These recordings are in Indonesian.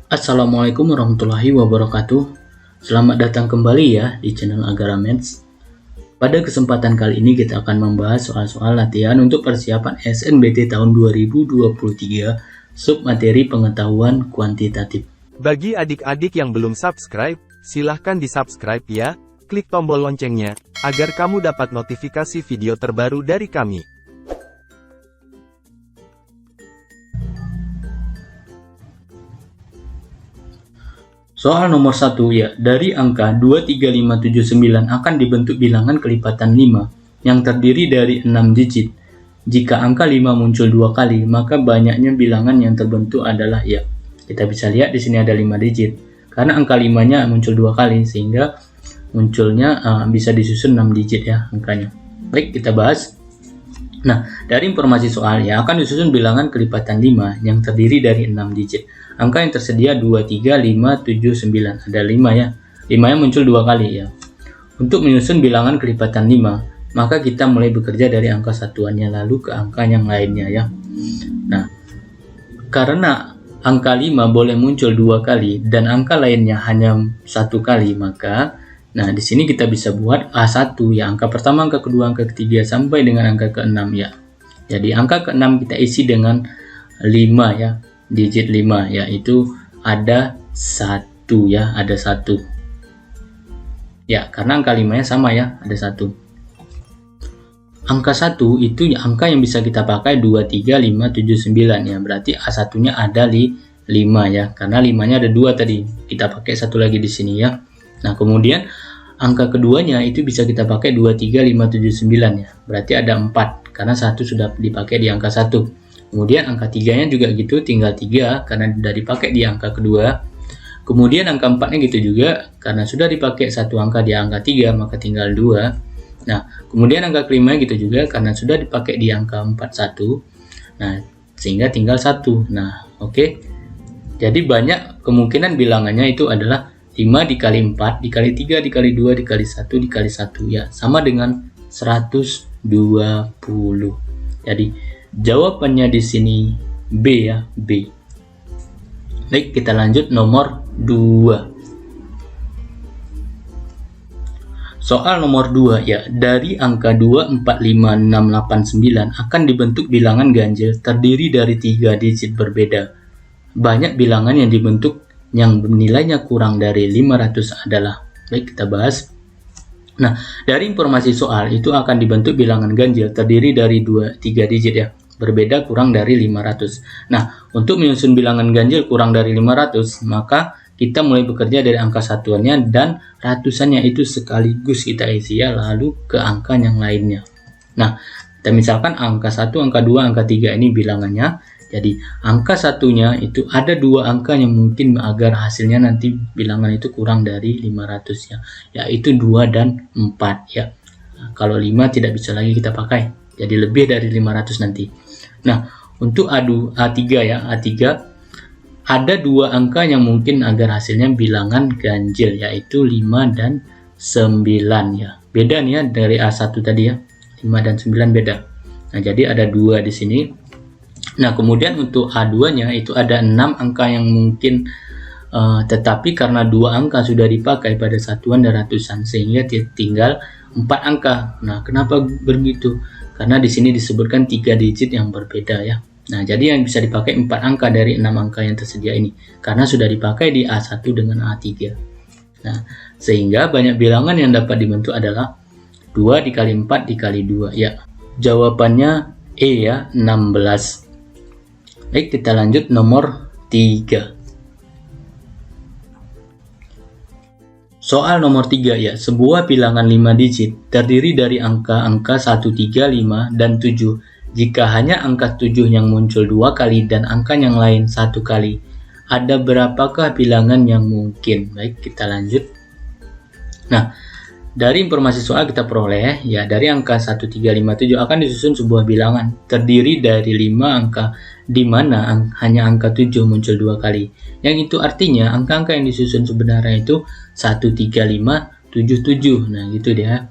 Assalamualaikum warahmatullahi wabarakatuh. Selamat datang kembali ya di channel Agarameds. Pada kesempatan kali ini kita akan membahas soal-soal latihan untuk persiapan SNBT tahun 2023 submateri pengetahuan kuantitatif. Bagi adik-adik yang belum subscribe, silahkan di-subscribe ya, klik tombol loncengnya, agar kamu dapat notifikasi video terbaru dari kami. Soal nomor 1 ya, dari angka 23579 akan dibentuk bilangan kelipatan 5 yang terdiri dari 6 digit. Jika angka 5 muncul 2 kali, maka banyaknya bilangan yang terbentuk adalah ya. Kita bisa lihat di sini ada 5 digit. Karena angka 5-nya muncul 2 kali sehingga munculnya bisa disusun 6 digit ya angkanya. Baik, kita bahas. Nah, dari informasi soal ya akan disusun bilangan kelipatan 5 yang terdiri dari 6 digit. Angka yang tersedia 2, 3, 5, 7, 9. Ada 5 ya. 5-nya muncul 2 kali ya. Untuk menyusun bilangan kelipatan 5, maka kita mulai bekerja dari angka satuannya lalu ke angka yang lainnya ya. Nah, karena angka 5 boleh muncul 2 kali dan angka lainnya hanya 1 kali, maka nah di sini kita bisa buat A1 ya, angka pertama, angka kedua, angka ketiga sampai dengan angka ke-6 ya. Jadi angka ke-6 kita isi dengan 5 ya. Digit 5 yaitu ada 1 ya, ada 1 ya, karena angka 5 nya sama ya, ada 1. Angka 1 itu ya, angka yang bisa kita pakai 2, 3, 5, 7, 9 ya, berarti A1 nya ada di 5 ya, karena 5 nya ada 2 tadi, kita pakai 1 lagi di sini ya. Nah kemudian angka keduanya itu bisa kita pakai 2, 3, 5, 7, 9 ya, berarti ada 4 karena 1 sudah dipakai di angka 1. Kemudian angka 3-nya juga gitu, tinggal 3 karena sudah dipakai di angka kedua. Kemudian angka 4-nya gitu juga, karena sudah dipakai satu angka di angka 3, maka tinggal 2. Nah, kemudian angka kelima gitu juga, karena sudah dipakai di angka 41. Nah, sehingga tinggal 1. Nah, oke. Jadi banyak kemungkinan bilangannya itu adalah 5 dikali 4, dikali 3, dikali 2, dikali 1, dikali 1 ya. Sama dengan 120. Jadi jawabannya di sini B ya, B. Baik, kita lanjut nomor 2. Soal nomor 2 ya, dari angka 2, 4, 5, 6, 8, 9 akan dibentuk bilangan ganjil terdiri dari 3 digit berbeda. Banyak bilangan yang dibentuk yang nilainya kurang dari 500 adalah. Baik, kita bahas. Nah, dari informasi soal itu akan dibentuk bilangan ganjil terdiri dari 3 digit ya, berbeda kurang dari 500. Nah, untuk menyusun bilangan ganjil kurang dari 500, maka kita mulai bekerja dari angka satuannya dan ratusannya itu sekaligus kita isi ya, lalu ke angka yang lainnya. Nah, kita misalkan angka 1, angka 2, angka 3 ini bilangannya. Jadi, angka satunya itu ada 2 angka yang mungkin agar hasilnya nanti bilangan itu kurang dari 500 ya, yaitu 2 dan 4 ya. Nah, kalau 5 tidak bisa lagi kita pakai, jadi lebih dari 500 nanti. Nah, untuk A3 ya, A3 ada 2 angka yang mungkin agar hasilnya bilangan ganjil, yaitu 5 dan 9 ya. Beda nih ya dari A1 tadi ya, 5 dan 9 beda. Nah, jadi ada 2 di sini. Nah, kemudian untuk A2-nya itu ada 6 angka yang mungkin tetapi karena 2 angka sudah dipakai pada satuan dan ratusan sehingga tinggal 4 angka. Nah, kenapa begitu? Karena di sini disebutkan 3 digit yang berbeda ya. Nah, jadi yang bisa dipakai 4 angka dari 6 angka yang tersedia ini karena sudah dipakai di A1 dengan A3. Nah, sehingga banyak bilangan yang dapat dibentuk adalah 2 dikali 4 dikali 2 ya. Jawabannya E ya, 16. Baik, kita lanjut nomor 3. Soal nomor 3 ya, sebuah bilangan 5 digit terdiri dari angka-angka 1, 3, 5, dan 7. Jika hanya angka 7 yang muncul 2 kali dan angka yang lain 1 kali, ada berapakah bilangan yang mungkin? Baik, kita lanjut. Nah, dari informasi soal kita peroleh ya, dari angka 1, 3, 5, 7 akan disusun sebuah bilangan terdiri dari 5 angka di mana hanya angka 7 muncul 2 kali. Yang itu artinya angka-angka yang disusun sebenarnya itu 1, 3, 5, 7, 7. Nah, gitu dia.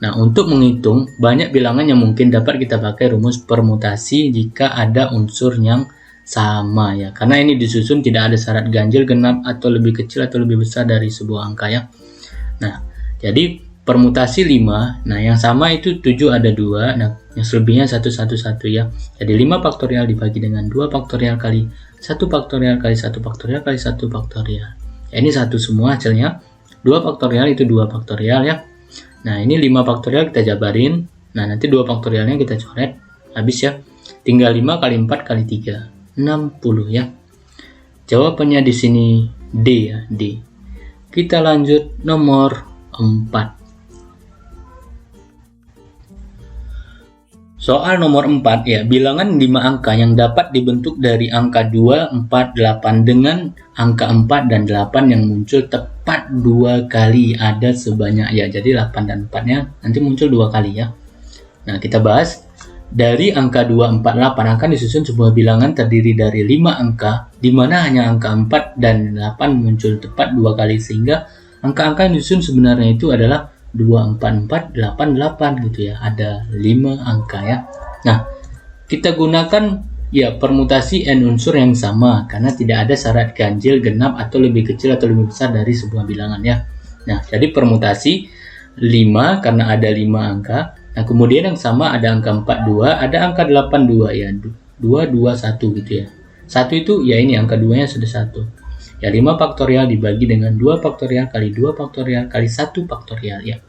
Nah, untuk menghitung banyak bilangan yang mungkin dapat kita pakai rumus permutasi jika ada unsur yang sama ya, karena ini disusun tidak ada syarat ganjil, genap, atau lebih kecil atau lebih besar dari sebuah angka ya. Nah, jadi permutasi 5, nah yang sama itu 7 ada 2, nah yang selebihnya 1, 1, 1 ya. Jadi 5 faktorial dibagi dengan 2 faktorial kali 1 faktorial kali 1 faktorial kali 1 faktorial. Ya, ini satu semua hasilnya. 2 faktorial itu 2 faktorial ya. Nah, ini 5 faktorial kita jabarin. Nah, nanti 2 faktorialnya kita coret. Habis ya. Tinggal 5 kali 4 kali 3. 60 ya. Jawabannya di sini D ya, D. Kita lanjut nomor 4. Soal nomor 4 ya, bilangan 5 angka yang dapat dibentuk dari angka 2, 4, 8 dengan angka 4 dan 8 yang muncul tepat 2 kali, ada sebanyak ya. Jadi 8 dan 4-nya nanti muncul 2 kali ya. Nah, kita bahas. Dari angka 2, 4, 8 akan disusun sebuah bilangan terdiri dari 5 angka, di mana hanya angka 4 dan 8 muncul tepat 2 kali, sehingga angka-angka yang disusun sebenarnya itu adalah 2, 4, 4, 8, 8 gitu ya. Ada 5 angka ya. Nah, kita gunakan ya permutasi n unsur yang sama, karena tidak ada syarat ganjil, genap, atau lebih kecil atau lebih besar dari sebuah bilangan ya. Nah, jadi permutasi 5 karena ada 5 angka. Nah, kemudian yang sama ada angka 42, ada angka 82 ya. 2, 2, 1 gitu ya. 1 itu ya ini angka 2-nya sudah 1. Ya, 5 faktorial dibagi dengan 2 faktorial kali 2 faktorial kali 1 faktorial ya.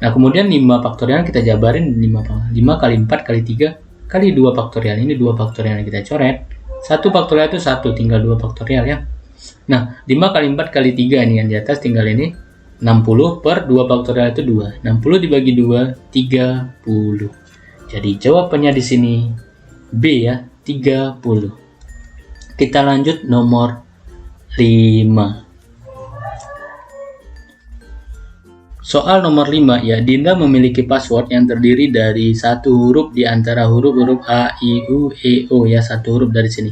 Nah, kemudian 5 faktorial kita jabarin 5 kali 4 kali 3 kali 2 faktorial. Ini 2 faktorial yang kita coret. 1 faktorial itu 1, tinggal 2 faktorial ya. Nah, 5 kali 4 kali 3 ini yang di atas tinggal ini. 60 per 2 faktorial itu 2. 60 dibagi 2, 30. Jadi jawabannya di sini B ya, 30. Kita lanjut nomor 5. Soal nomor 5 ya, Dinda memiliki password yang terdiri dari satu huruf di antara huruf-huruf A, I, U, E, O ya, satu huruf dari sini.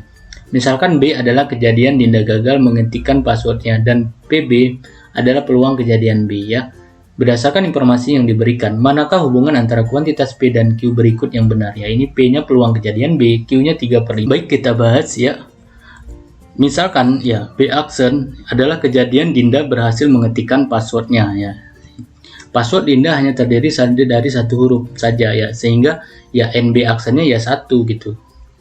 Misalkan B adalah kejadian Dinda gagal mengetikkan passwordnya dan PB adalah peluang kejadian B ya. Berdasarkan informasi yang diberikan, manakah hubungan antara kuantitas P dan Q berikut yang benar ya? Ini P-nya peluang kejadian B, Q-nya 3/5. Baik, kita bahas ya. Misalkan ya, B action adalah kejadian Dinda berhasil mengetikkan passwordnya ya. Password Dinda hanya terdiri dari satu huruf saja ya, sehingga ya NB actionnya ya 1 gitu.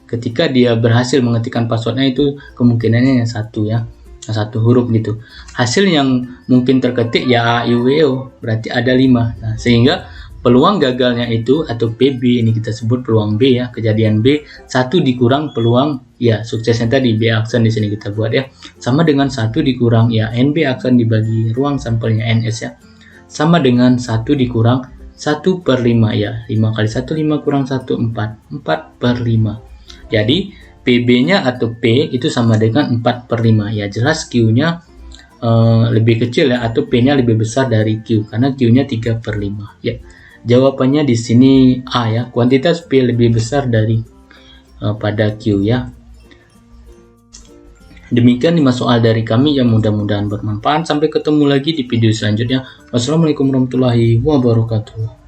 Ketika dia berhasil mengetikkan passwordnya itu kemungkinannya yang 1 ya. Satu huruf gitu. Hasil yang mungkin terketik ya A, I, U, E, O, berarti ada 5. Nah, sehingga peluang gagalnya itu atau PB ini kita sebut peluang B ya, kejadian B 1 dikurang peluang ya suksesnya tadi B action di sini kita buat ya. Sama dengan 1 dikurang ya NB action dibagi ruang sampelnya NS ya. Sama dengan 1 dikurang 1/5 ya. 5 kali 1 5 kurang 1 4. 4/5. Jadi PB-nya atau P itu sama dengan 4/5 ya, jelas Q-nya lebih kecil ya, atau P-nya lebih besar dari Q karena Q-nya 3/5 ya. Jawabannya di sini A ya, kuantitas P lebih besar dari pada Q ya. Demikian 5 soal dari kami yang mudah-mudahan bermanfaat. Sampai ketemu lagi di video selanjutnya. Wassalamualaikum warahmatullahi wabarakatuh.